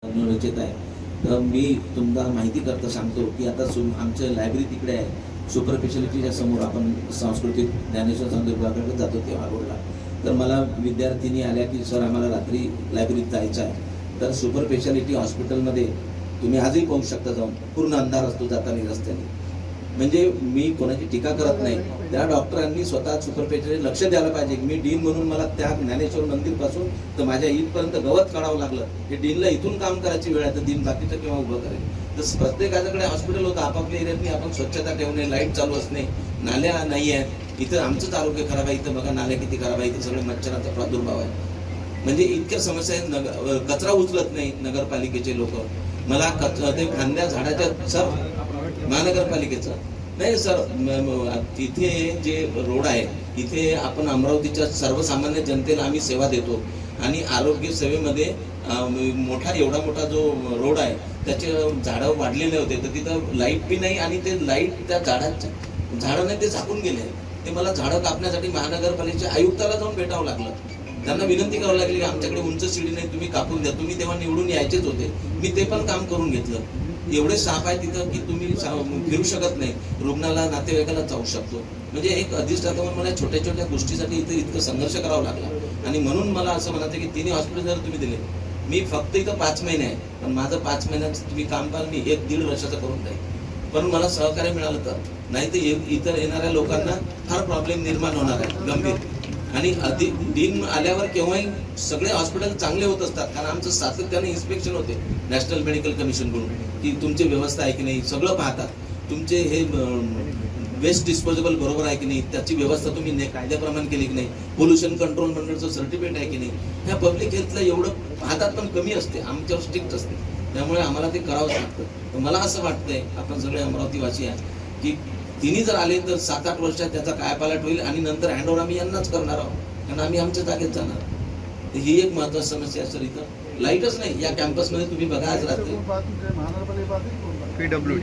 रचित आहे. तर मी तुम्हाला माहिती करता सांगतो की आता आमचं लायब्ररी तिकडे आहे, सुपर स्पेशालिटीच्या समोर. आपण सांस्कृतिक ज्ञानेश्वर सांस्कृतिक विभागाकडे जातो तेव्हा रोडला. तर मला विद्यार्थिनी आल्या की सर आम्हाला रात्री लायब्ररीत जायचं आहे. तर सुपर स्पेशालिटी हॉस्पिटलमध्ये तुम्ही आजही पाहू शकता, जाऊन पूर्ण अंधार असतो जाताना रस्त्याने. म्हणजे मी कोणाची टीका करत नाही, त्या डॉक्टरांनी स्वतः सुपर स्पेशालिटी लक्ष द्यायला पाहिजे. मी डीन म्हणून मला त्या ज्ञानेश्वर मंदिर पासून तर माझ्या इथपर्यंत गवत काढावं लागलं. हे डीनला इथून काम करायची वेळ आहे, तर डीन बाकीचं केव्हा उभं करेल. तर प्रत्येकाच्याकडे हॉस्पिटल होतं, आपापल्या एरियातनी आपण स्वच्छता ठेवणे, लाईट चालू असणे, नाल्या नाही आहेत. इथं आमचंच आरोग्य खराब आहे. इथं बघा नाल्या किती खराब आहे, इथे सगळे मच्छरांचा प्रादुर्भाव आहे. म्हणजे इतक्या समस्या आहेत. कचरा उचलत नाही नगरपालिकेचे लोक. मला ते फांद्या झाडाच्या सर महानगरपालिकेचं नाही सर, तिथे जे रोड आहे, इथे आपण अमरावतीच्या सर्वसामान्य जनतेला आम्ही सेवा देतो आणि आरोग्य सेवेमध्ये मोठा एवढा मोठा जो रोड आहे त्याचे झाडं वाढलेले होते, तर तिथं लाईट बी नाही आणि ते लाईट त्या झाडाने ते झाकून गेले. ते मला झाडं कापण्यासाठी महानगरपालिकेच्या आयुक्ताला जाऊन भेटावं लागलं. त्यांना विनंती करावी लागली की आमच्याकडे उंच शिडी नाही, तुम्ही कापून द्या. तुम्ही तेव्हा निवडून यायचेच होते, मी ते पण काम करून घेतलं. एवढे साप आहे तिथं की तुम्ही फिरू शकत नाही, रुग्णाला नातेवाईकाला जाऊ शकतो. म्हणजे एक अधिष्ठाता म्हणून मला छोट्या छोट्या गोष्टीसाठी इथं इतकं संघर्ष करावा लागला. आणि म्हणून मला असं म्हणायचं की तिन्ही हॉस्पिटल जर तुम्ही दिले, मी फक्त इथं 5 महिने आहे, पण माझं 5 महिन्यात तुम्ही काम पाहाल मी 1-1.5 वर्षाचं करून जाईल. पण मला सहकार्य मिळालं तर, नाही तर इतर येणाऱ्या लोकांना फार प्रॉब्लेम निर्माण होणार आहे गंभीर. आणि डीन आल्यावर केव्हाही सगळे हॉस्पिटल चांगले होत असतात, कारण आमचं सातत्याने इन्स्पेक्शन होते नॅशनल मेडिकल कमिशनकडून की तुमची व्यवस्था आहे की नाही, सगळं पाहतात. तुमचे हे वेस्ट डिस्पोजेबल बरोबर आहे की नाही, त्याची व्यवस्था तुम्ही कायद्याप्रमाणे केली की नाही, पोल्युशन कंट्रोल मंडळचं सर्टिफिकेट आहे की नाही, ह्या पब्लिक हेल्थला एवढं पाहतात पण कमी असते, आमच्यावर स्ट्रिक्ट असते. त्यामुळे आम्हाला ते करावंच लागतं. तर मला असं वाटतंय, आपण सगळे अमरावतीवासी आहे, की तिन्ही जर आले तर 7-8 वर्षात त्याचा कायापालट होईल आणि नंतर हँडओव्हर आम्ही यांनाच करणार आहोत, कारण आम्ही आमच्या जागेत जाणार. ही एक महत्वाची समस्या आहे सर. इथं लाईटच नाही या कॅम्पसमध्ये. तुम्ही बघा आज रात्री PWD